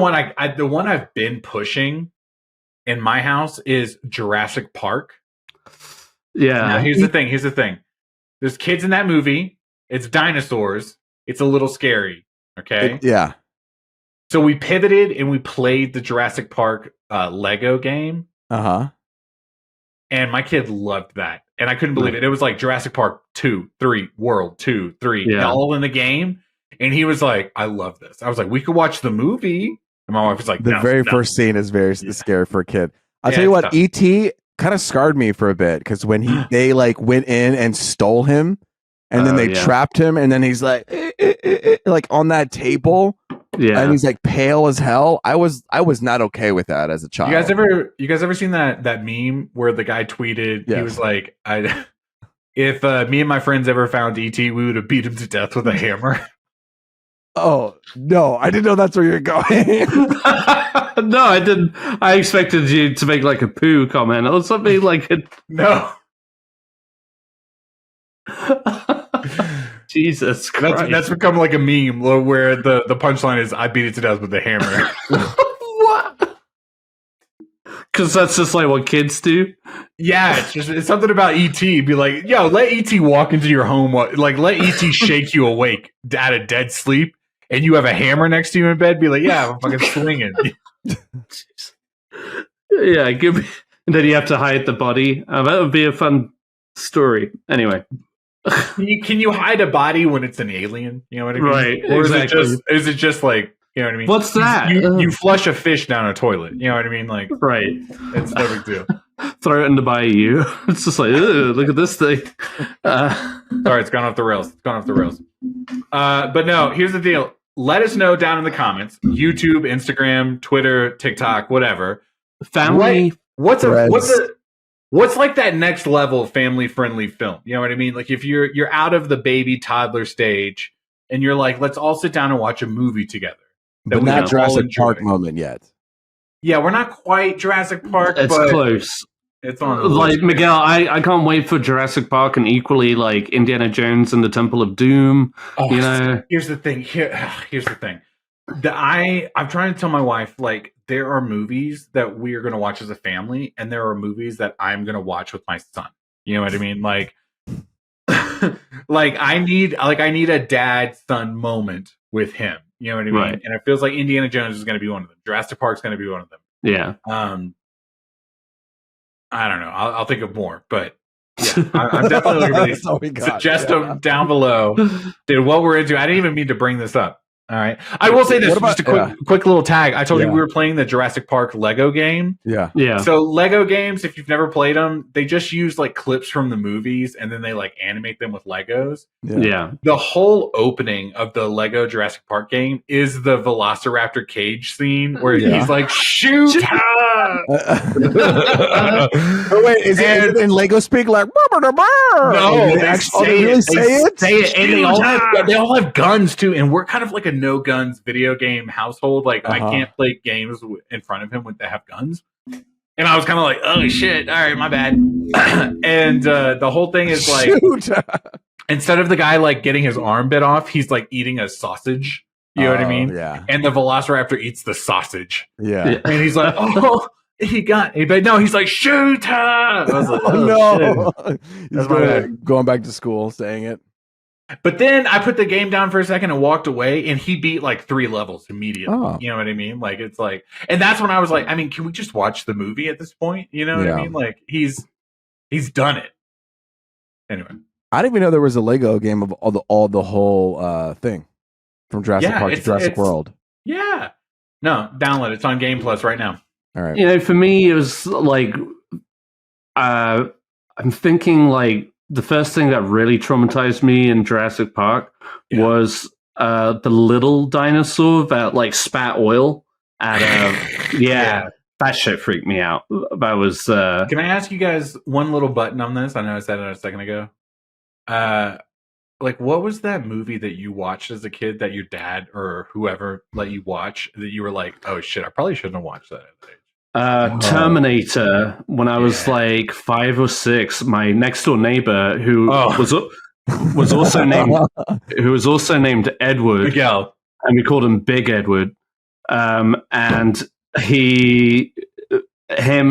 one I've been pushing in my house is Jurassic Park. Yeah. Now, here's the thing. There's kids in that movie. It's dinosaurs. It's a little scary. Okay. Yeah. So we pivoted and we played the Jurassic Park Lego game. And my kid loved that. And I couldn't believe it. It was like Jurassic Park 2, 3, World 2, 3, all in the game. And he was like, I love this. I was like, we could watch the movie. And my wife was like, the very first scene is very scary for a kid. I'll tell you what, tough. E.T. kind of scarred me for a bit because when they like went in and stole him and then they trapped him, and then he's like on that table. Yeah, and he's like pale as hell. I was not okay with that as a child. You guys ever seen that meme where the guy tweeted? Yes. He was like, if me and my friends ever found ET, we would have beat him to death with a hammer. Oh no, I didn't know that's where you're going. No, I didn't. I expected you to make like a poo comment or something like it. No. Jesus Christ. That's become like a meme where the punchline is, I beat it to death with a hammer. What? Because that's just like what kids do? Yeah, it's something about ET. Be like, yo, let ET walk into your home. Like, let ET shake you awake out of dead sleep, and you have a hammer next to you in bed. Be like, yeah, I'm fucking swinging. Yeah, give me. And then you have to hide the body. That would be a fun story. Anyway. Can you hide a body when it's an alien? You know what I mean? Right. Or exactly. Is it just like, you know what I mean? What's that? You flush a fish down a toilet. You know what I mean? Like, right. It's no big deal. Throw it in the bayou. It's just like, look at this thing. Sorry, it's gone off the rails. But no, here's the deal. Let us know down in the comments. YouTube, Instagram, Twitter, TikTok, whatever. Family. What's like that next level family friendly film? You know what I mean? Like if you're out of the baby toddler stage and you're like, let's all sit down and watch a movie together. But not Jurassic Park moment yet. Yeah, we're not quite Jurassic Park. It's but close. It's on the like list. Miguel, I can't wait for Jurassic Park and equally like Indiana Jones and the Temple of Doom. You know, here's the thing. Here's the thing. I'm trying to tell my wife, like, there are movies that we are going to watch as a family, and there are movies that I'm going to watch with my son. You know what I mean? Like, I need a dad-son moment with him. You know what I mean? Right. And it feels like Indiana Jones is going to be one of them. Jurassic Park is going to be one of them. Yeah. I don't know. I'll think of more, but yeah, I'm definitely going to suggest them down below. Dude, what we're into. I didn't even mean to bring this up. All right. I will say this, just a quick little tag. I told you we were playing the Jurassic Park Lego game. Yeah. Yeah. So Lego games, if you've never played them, they just use like clips from the movies and then they like animate them with Legos. Yeah. The whole opening of the Lego Jurassic Park game is the Velociraptor cage scene where he's like, shoot! Oh, wait, is it in Lego speak like no, they actually say it? And they all have guns too, and we're kind of like a no guns video game household. Like I can't play games in front of him when they have guns. And I was kind of like, oh shit, all right, my bad. And the whole thing is like, instead of the guy like getting his arm bit off, he's like eating a sausage. You know what I mean? Yeah. And the Velociraptor eats the sausage. Yeah. And he's like, oh, but no, he's like, shoot her. I was like, no. He's going back to school saying it. But then I put the game down for a second and walked away, and he beat like 3 levels immediately. Oh. You know what I mean? Like, it's like, and that's when I was like, I mean, can we just watch the movie at this point? You know what I mean? Like, he's done it. Anyway. I didn't even know there was a Lego game of all the whole thing from Jurassic Park to Jurassic World. Yeah. No, download it. It's on Game Plus right now. All right. You know, for me, it was like, I'm thinking like, the first thing that really traumatized me in Jurassic Park was the little dinosaur that like spat oil at that shit freaked me out. That was Can I ask you guys one little button on this? I know I said it a second ago. Like, what was that movie that you watched as a kid that your dad or whoever let you watch that you were like, oh shit, I probably shouldn't have watched that at the age? Terminator. When I was like 5 or 6, my next door neighbor who was also named Edward, Miguel, and we called him Big Edward. And him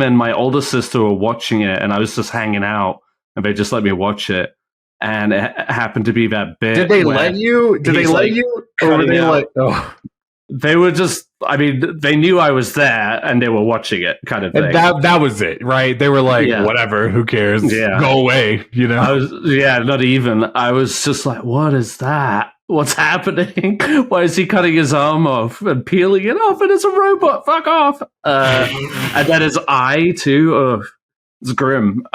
and my older sister were watching it, and I was just hanging out, and they just let me watch it. And it happened to be that bit. Did they let you? Did they let you? Or were they like? Oh. They were just, I mean, they knew I was there and they were watching it kind of thing. That was it, right? They were like, whatever, who cares? Yeah. Go away, you know? Not even. I was just like, what is that? What's happening? Why is he cutting his arm off and peeling it off? And it's a robot. Fuck off. And then his eye, too. Oh, it's grim.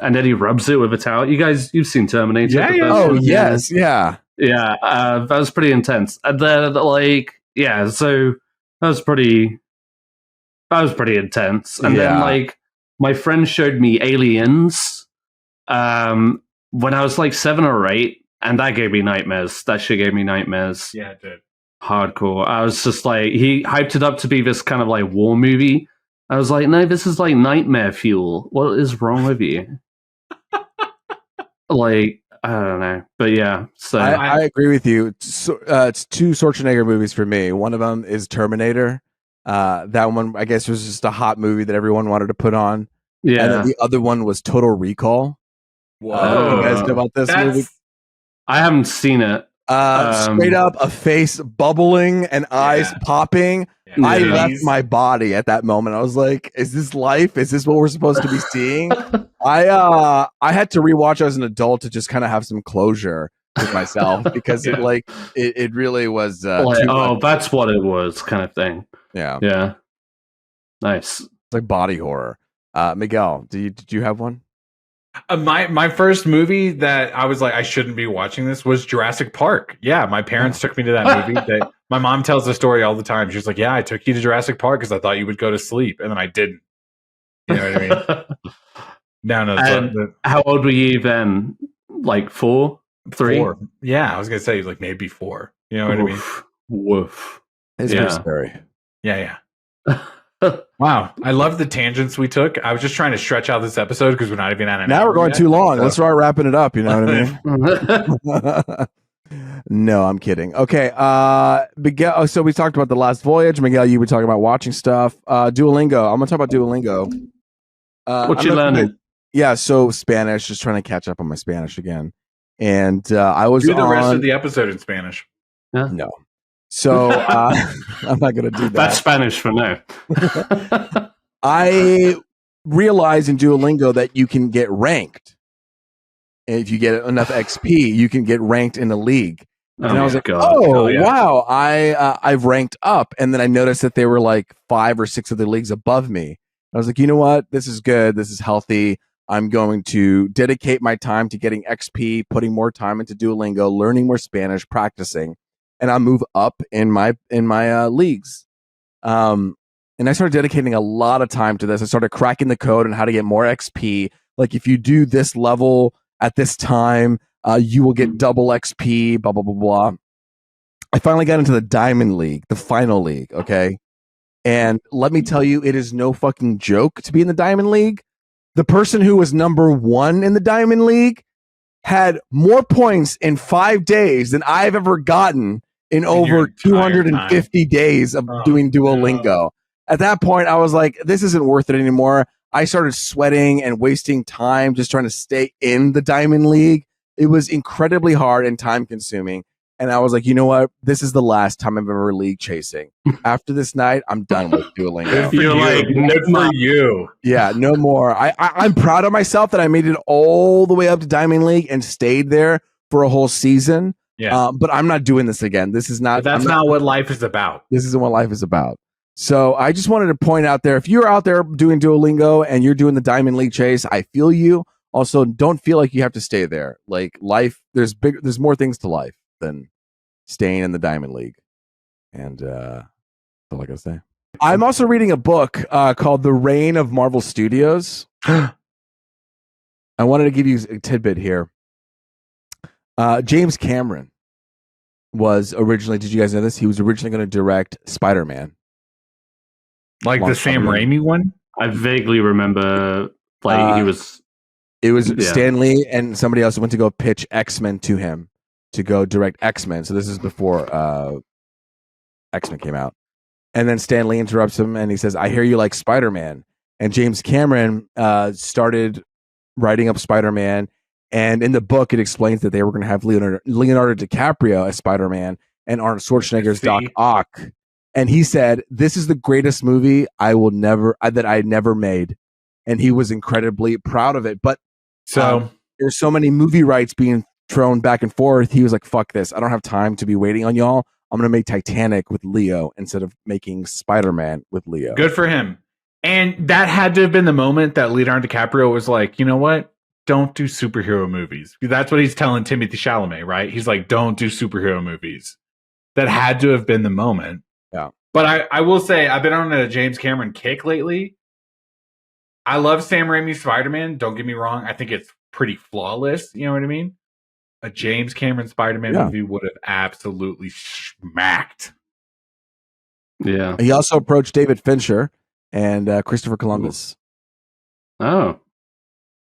and then he rubs it with a towel. You've seen Terminator? Yeah, the yeah. first Oh one? yes, yeah. Yeah, that was pretty intense. And then, so that was pretty intense. And then, Yeah. my friend showed me Aliens when I was like 7 or 8, and that gave me nightmares. That shit gave me nightmares. Yeah, it did. Hardcore. I was just like, he hyped it up to be this kind of like war movie. I was like, no, this is like nightmare fuel. What is wrong with you? Like, I don't know, but yeah. So I agree with you. It's two Schwarzenegger movies for me. One of them is Terminator. That one, I guess, was just a hot movie that everyone wanted to put on. yeah. And then the other one was Total Recall. Whoa. You guys know about this movie? I haven't seen it. Straight up, a face bubbling and eyes popping. Yeah. I left my body at that moment. I was like, "Is this life? Is this what we're supposed to be seeing?" I had to rewatch as an adult to just kind of have some closure with myself because it really was. That's what it was, kind of thing. Yeah. Nice. It's like body horror. Miguel, did you have one? My first movie that I was like, I shouldn't be watching this was Jurassic Park. Yeah, my parents took me to that movie. My mom tells the story all the time. She's like, yeah, I took you to Jurassic Park because I thought you would go to sleep. And then I didn't. You know what I mean? No. How old were you then? Like 4? 3? 4. Yeah, I was going to say like maybe 4. You know what I mean? Woof. It's very scary. Yeah. Wow, I love the tangents we took. I was just trying to stretch out this episode because we're not even at an now hour we're going yet, too long. so. Let's start wrapping it up. You know what I mean? No, I'm kidding. Okay, Miguel. So we talked about the Last Voyage. Miguel, you were talking about watching stuff. Duolingo. I'm gonna talk about Duolingo. What you learning? Yeah, so Spanish. Just trying to catch up on my Spanish again. And I was do the rest of the episode in Spanish. Yeah. No. So I'm not going to do that. That's Spanish for now. I realized in Duolingo that you can get ranked. And if you get enough XP, you can get ranked in a league. And I was like, wow, I've ranked up. And then I noticed that they were like 5 or 6 other leagues above me. I was like, you know what? This is good. This is healthy. I'm going to dedicate my time to getting XP, putting more time into Duolingo, learning more Spanish, practicing. And I'll move up in my leagues. And I started dedicating a lot of time to this. I started cracking the code on how to get more XP. Like if you do this level at this time, you will get double XP, blah, blah, blah, blah. I finally got into the Diamond League, the final league, okay? And let me tell you, it is no fucking joke to be in the Diamond League. The person who was number 1 in the Diamond League had more points in 5 days than I've ever gotten in over 250 days of doing Duolingo. No. At that point, I was like, this isn't worth it anymore. I started sweating and wasting time just trying to stay in the Diamond League. It was incredibly hard and time consuming. And I was like, you know what? This is the last time I'm ever league chasing. After this night, I'm done with Duolingo. You're like, good for you. Yeah, no more. I'm proud of myself that I made it all the way up to Diamond League and stayed there for a whole season. Yeah. But I'm not doing this again. This is not. That's not what life is about. This isn't what life is about. So I just wanted to point out there, if you're out there doing Duolingo and you're doing the Diamond League chase, I feel you. Also, don't feel like you have to stay there. Like life, there's more things to life than staying in the Diamond League. And that's all I gotta say. I'm also reading a book called The Reign of Marvel Studios. I wanted to give you a tidbit here. James Cameron was originally, did you guys know this? He was originally going to direct Spider-Man. Like the Sam Raimi one? I vaguely remember he was... It was Stan Lee and somebody else went to go pitch X-Men to him to go direct X-Men. So this is before X-Men came out. And then Stan Lee interrupts him and he says, I hear you like Spider-Man. And James Cameron started writing up Spider-Man. And in the book, it explains that they were going to have Leonardo DiCaprio as Spider-Man and Arnold Schwarzenegger as Doc Ock. And he said, this is the greatest movie that I never made. And he was incredibly proud of it. But there's so many movie rights being thrown back and forth. He was like, fuck this. I don't have time to be waiting on y'all. I'm going to make Titanic with Leo instead of making Spider-Man with Leo. Good for him. And that had to have been the moment that Leonardo DiCaprio was like, you know what? don't do superhero movies. That's what he's telling Timothée Chalamet, right? He's like, don't do superhero movies. That had to have been the moment. Yeah. But I will say, I've been on a James Cameron kick lately. I love Sam Raimi's Spider-Man. Don't get me wrong. I think it's pretty flawless. You know what I mean? A James Cameron Spider-Man movie would have absolutely smacked. Yeah. He also approached David Fincher and Christopher Columbus. Oh.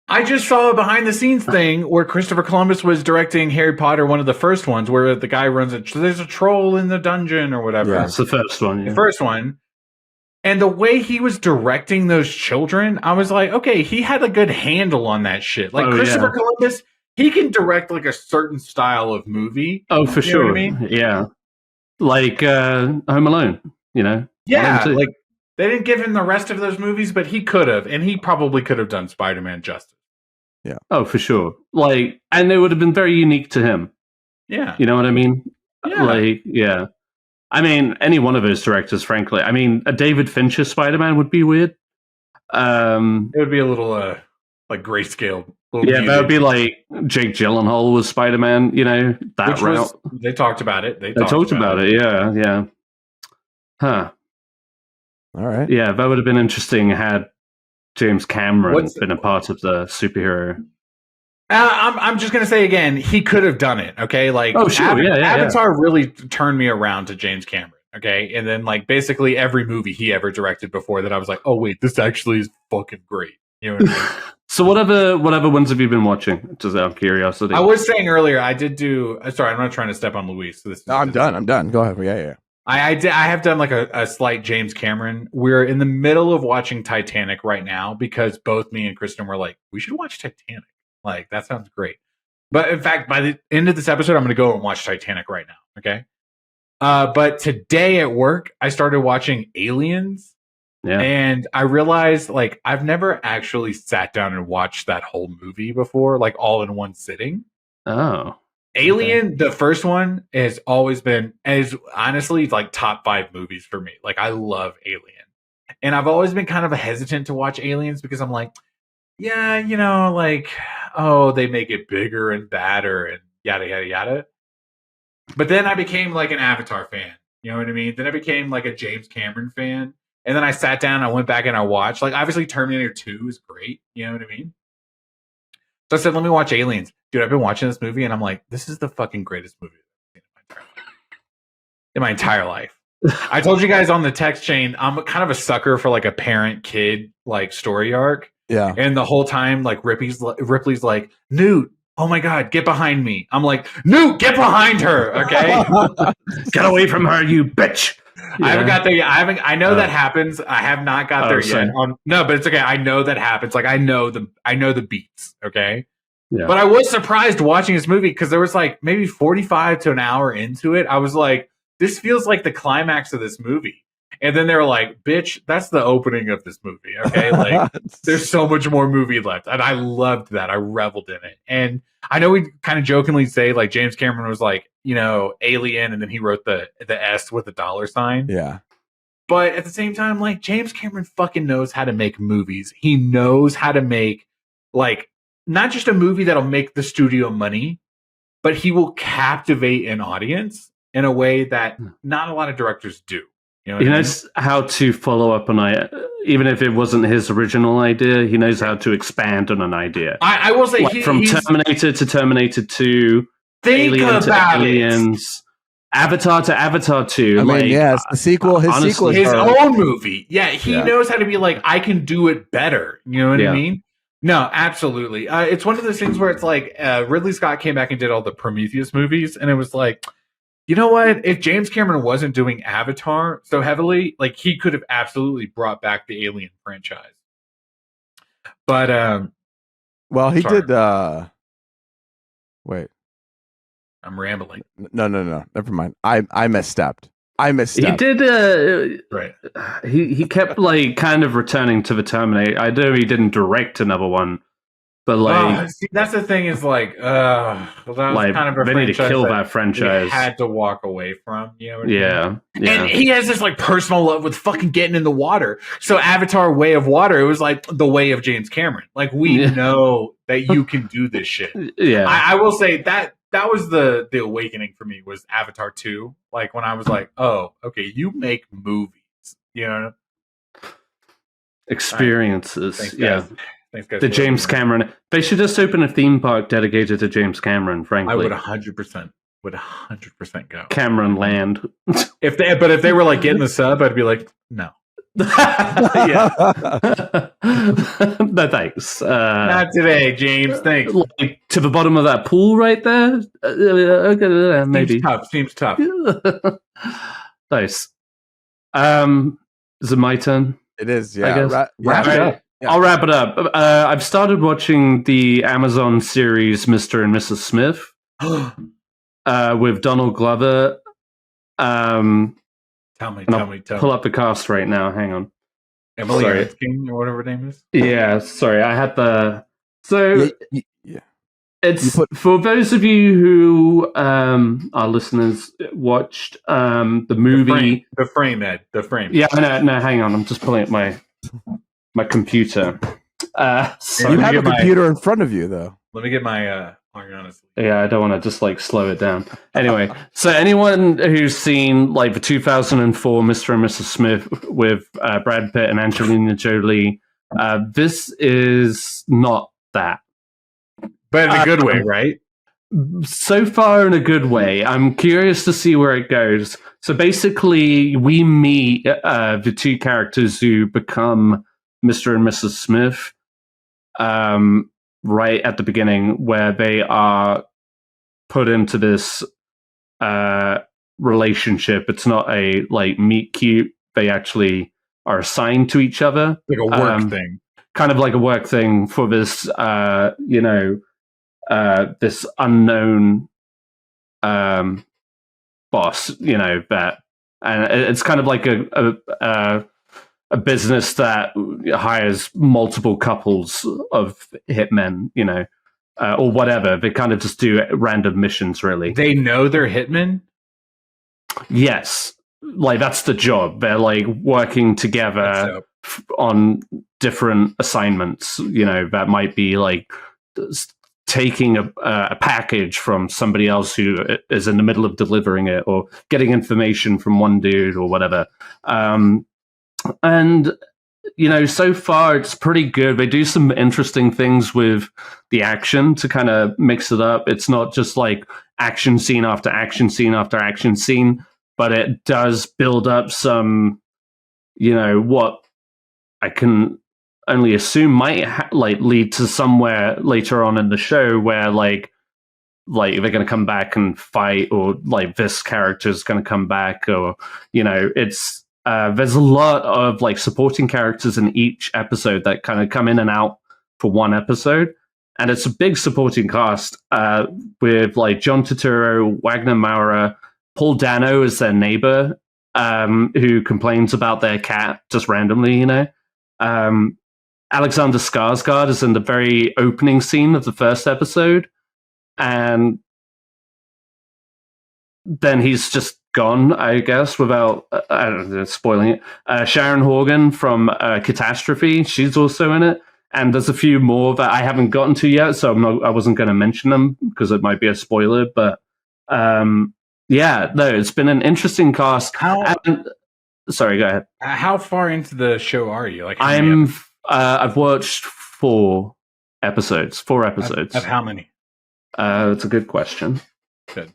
I just saw a behind-the-scenes thing where Christopher Columbus was directing Harry Potter, one of the first ones, where the guy runs there's a troll in the dungeon or whatever. Yeah, it's the first one. Yeah. The first one. And the way he was directing those children, I was like, okay, he had a good handle on that shit. Like Christopher Columbus, he can direct like a certain style of movie. Oh, for sure. Know what I mean? Yeah. Like Home Alone, you know? Yeah, like they didn't give him the rest of those movies, but he could have, and he probably could have done Spider-Man justice. Yeah. Oh, for sure. Like, and it would have been very unique to him. Yeah. You know what I mean? Yeah. Like, yeah. I mean, any one of those directors, frankly. I mean, a David Fincher Spider-Man would be weird. It would be a little, like grayscale. Yeah, that would be like Jake Gyllenhaal was Spider-Man, you know, that route. They talked about it. They talked about it, yeah. Huh. All right. Yeah, that would have been interesting had James Cameron been a part of the superhero. I'm just going to say again, he could have done it, okay? Like, Avatar really turned me around to James Cameron, okay? And then, like, basically every movie he ever directed before that, I was like, oh, wait, this actually is fucking great. You know what I mean? So whatever ones have you been watching? Just out of curiosity. I was saying earlier, I did do... Sorry, I'm not trying to step on Luis. So I'm done. Go ahead. Yeah. I have done like a slight James Cameron. We're in the middle of watching Titanic right now because both me and Kristen were like, we should watch Titanic. Like, that sounds great. But in fact, by the end of this episode, I'm going to go and watch Titanic right now. Okay. But today at work, I started watching Aliens. Yeah. And I realized, like, I've never actually sat down and watched that whole movie before, like, all in one sitting. Oh. Alien, the first one, has always been, as honestly, like, top 5 movies for me. Like, I love Alien. And I've always been kind of hesitant to watch Aliens because I'm like, yeah, you know, like, oh, they make it bigger and badder and yada, yada, yada. But then I became like an Avatar fan. You know what I mean? Then I became like a James Cameron fan. And then I sat down, I went back and I watched. Like, obviously, Terminator 2 is great. You know what I mean? So I said, let me watch Aliens. Dude, I've been watching this movie and I'm like, this is the fucking greatest movie I've seen in my entire life. I told you guys on the text chain, I'm kind of a sucker for like a parent-kid like story arc. Yeah. And the whole time, like Ripley's like, Newt, oh my God, get behind me. I'm like, Newt, get behind her. Okay. Get away from her, you bitch. Yeah. I haven't got there yet. I know that happens. I have not got there yet. No, but it's okay. I know that happens. Like I know the beats. Okay. Yeah. But I was surprised watching this movie because there was like maybe 45 to an hour into it. I was like, this feels like the climax of this movie. And then they were like, bitch, that's the opening of this movie. Okay. Like there's so much more movie left. And I loved that. I reveled in it. And I know we kind of jokingly say like James Cameron was like, you know, Alien, and then he wrote the S with the $sign. Yeah. But at the same time, like James Cameron fucking knows how to make movies. He knows how to make like not just a movie that'll make the studio money, but he will captivate an audience in a way that not a lot of directors do. You know he knows how to follow up on even if it wasn't his original idea. He knows how to expand on an idea. I will say, like from Terminator to Terminator 2, Alien to Aliens, Avatar to Avatar 2. I mean, yes, the sequel. His sequel, his own movie. Yeah, he knows how to be like, I can do it better. You know what I mean? No, absolutely. It's one of those things where it's like Ridley Scott came back and did all the Prometheus movies, and it was like, you know what? If James Cameron wasn't doing Avatar so heavily, like he could have absolutely brought back the Alien franchise. But well, he did. Wait, I'm rambling. No. Never mind. I misstepped. He did. Right. He kept like kind of returning to the Terminator. I know he didn't direct another one, But like, see, that's the thing is like, that was like kind of a they need to franchise kill that that franchise. we had to walk away from. You know what I mean? Yeah. And he has this like personal love with fucking getting in the water. So Avatar: Way of Water, it was like the way of James Cameron. Like we know that you can do this shit. Yeah. I will say that was the awakening for me was Avatar 2. Like when I was like, oh, okay, you make movies. You know, experiences. Thanks, yeah. Thanks, guys. The James Cameron. They should just open a theme park dedicated to James Cameron. Frankly, I would 100% go. Cameron Land. If they were like getting the sub, I'd be like, no. Yeah. No thanks. Not today, James. Thanks. Like, to the bottom of that pool right there. Maybe Seems tough. Nice. Is it my turn? It is. Yeah. I guess. Wrap it up. Yeah. I'll wrap it up. I've started watching the Amazon series Mr. and Mrs. Smith with Donald Glover. Tell me. Pull up the cast right now. Hang on. Emily Erskine or whatever her name is. Yeah, sorry. I had the... So, yeah. It's for those of you who our listeners watched the movie... The frame, Ed. The frame. Yeah, no, hang on. I'm just pulling up my computer. So you have a computer in front of you, though. Let me get my honestly. Yeah, I don't want to just like slow it down. Anyway, so anyone who's seen like the 2004 Mr. and Mrs. Smith with Brad Pitt and Angelina Jolie, this is not that. But in a good way, right? So far, in a good way. I'm curious to see where it goes. So basically, we meet the two characters who become Mr. and Mrs. Smith right at the beginning, where they are put into this relationship. It's not a like meet cute. They actually are assigned to each other. Like a work thing. Kind of like a work thing for this, this unknown boss, that, and it's kind of like a business that hires multiple couples of hitmen, or whatever. They kind of just do random missions, really. They know they're hitmen? Yes. Like, that's the job. They're, like, working together on different assignments, that might be, like, taking a package from somebody else who is in the middle of delivering it, or getting information from one dude or whatever. And, so far it's pretty good. They do some interesting things with the action to kind of mix it up. It's not just like action scene after action scene after action scene, but it does build up some, what I can only assume might lead to somewhere later on in the show where like they're going to come back and fight, or like this character is going to come back, or it's there's a lot of like supporting characters in each episode that kind of come in and out for one episode, and it's a big supporting cast with like John Turturro, Wagner Moura, Paul Dano as their neighbor who complains about their cat just randomly, Alexander Skarsgård is in the very opening scene of the first episode, and then he's just gone, I guess, without I don't know, spoiling it. Sharon Horgan from Catastrophe, she's also in it, and there's a few more that I haven't gotten to yet, so I wasn't going to mention them because it might be a spoiler. But it's been an interesting cast. Sorry, go ahead. How far into the show are you? Like, I've watched 4 episodes. 4 episodes. Of how many? It's a good question. Good.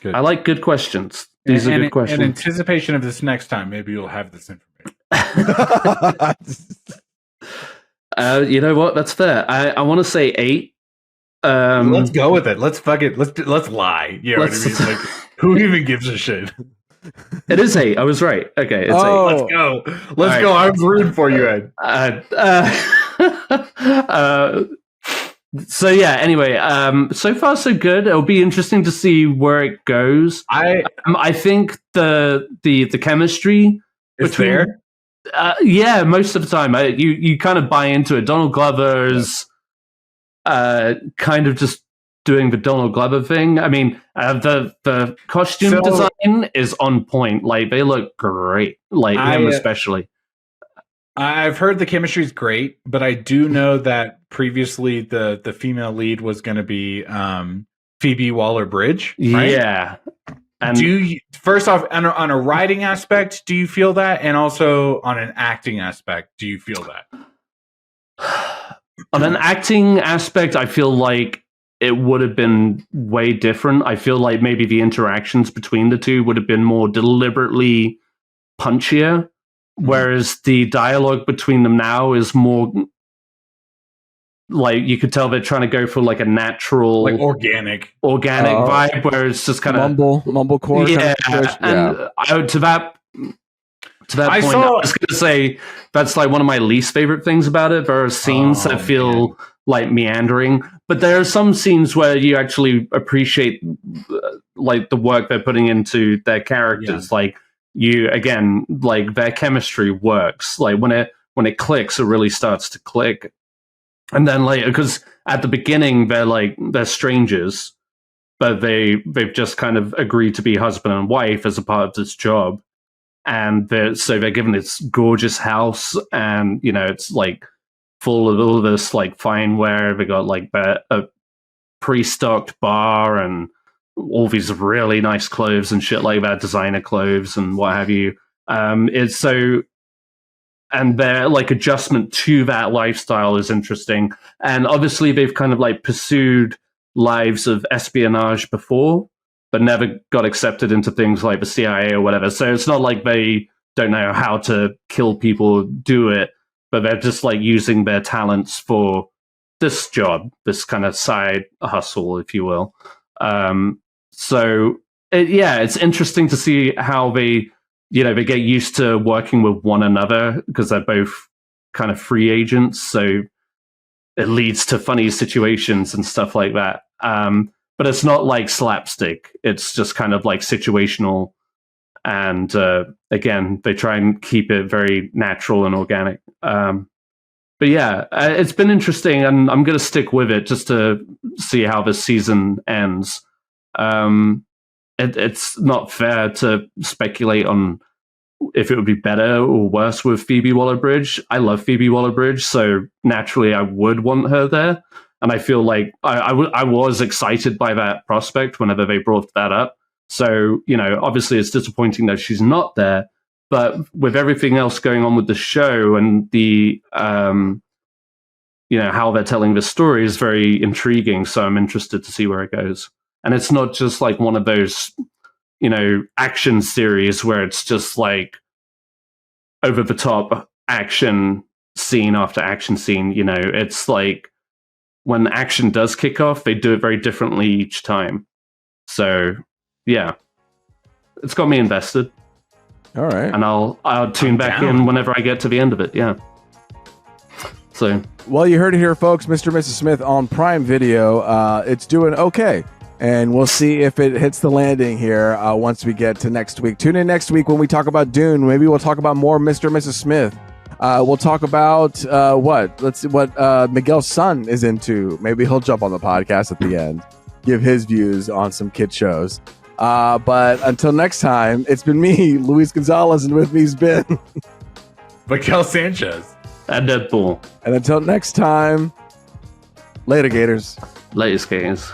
I like good questions. These are good questions. In anticipation of this next time, maybe you'll have this information. You know what? That's fair. I want to say 8. Let's go with it. Let's fuck it. Let's lie. You know what I mean? Like, who even gives a shit? It is 8. I was right. Okay, it's 8. Let's go. Let's go. I'm rooting for you, Ed. So yeah. Anyway, so far so good. It'll be interesting to see where it goes. I think the chemistry is there. Yeah, most of the time, you kind of buy into it. Donald Glover's kind of just doing the Donald Glover thing. I mean, the costume design is on point. Like, they look great. Like, him especially. I've heard the chemistry is great, but I do know that previously the female lead was going to be Phoebe Waller-Bridge, right? Yeah. And first off, on a writing aspect, do you feel that? And also on an acting aspect, do you feel that? On an acting aspect, I feel like it would have been way different. I feel like maybe the interactions between the two would have been more deliberately punchier, whereas the dialogue between them now is more like, you could tell they're trying to go for like a natural, like organic vibe, where it's just kind of mumblecore. Yeah, and to that point, I was going to say that's like one of my least favorite things about it. There are scenes that feel like meandering, but there are some scenes where you actually appreciate like the work they're putting into their characters. Like, like their chemistry works. Like when it clicks, it really starts to click. And then later, because at the beginning they're strangers, but they've just kind of agreed to be husband and wife as a part of this job. And they're given this gorgeous house, and it's like full of all this like fine wear. They got like a pre-stocked bar and all these really nice clothes and shit like that, designer clothes and what have you. And their like adjustment to that lifestyle is interesting. And obviously they've kind of like pursued lives of espionage before, but never got accepted into things like the CIA or whatever. So it's not like they don't know how to kill people, do it, but they're just like using their talents for this job, this kind of side hustle, if you will. It's interesting to see how they get used to working with one another, because they're both kind of free agents. So it leads to funny situations and stuff like that. But it's not like slapstick. It's just kind of like situational. And again, they try and keep it very natural and organic. But yeah, it's been interesting, and I'm going to stick with it just to see how this season ends. It's not fair to speculate on if it would be better or worse with Phoebe Waller-Bridge. I love Phoebe Waller-Bridge, so naturally I would want her there. And I feel like I was excited by that prospect whenever they brought that up. So, obviously it's disappointing that she's not there. But with everything else going on with the show and the, how they're telling the story is very intriguing. So I'm interested to see where it goes. And it's not just like one of those, action series where it's just like over the top action scene after action scene. It's like when action does kick off, they do it very differently each time. So yeah, it's got me invested. All right. And I'll tune back in whenever I get to the end of it. Yeah. So, well, you heard it here, folks. Mr. and Mrs. Smith on Prime Video. It's doing okay. And we'll see if it hits the landing here once we get to next week. Tune in next week when we talk about Dune. Maybe we'll talk about more Mr. and Mrs. Smith. We'll talk about what Miguel's son is into. Maybe he'll jump on the podcast at the end, give his views on some kid shows. But until next time, it's been me, Luis Gonzalez, and with me's been Miguel Sanchez and Deadpool. And until next time, later, Gators. Later, Gators.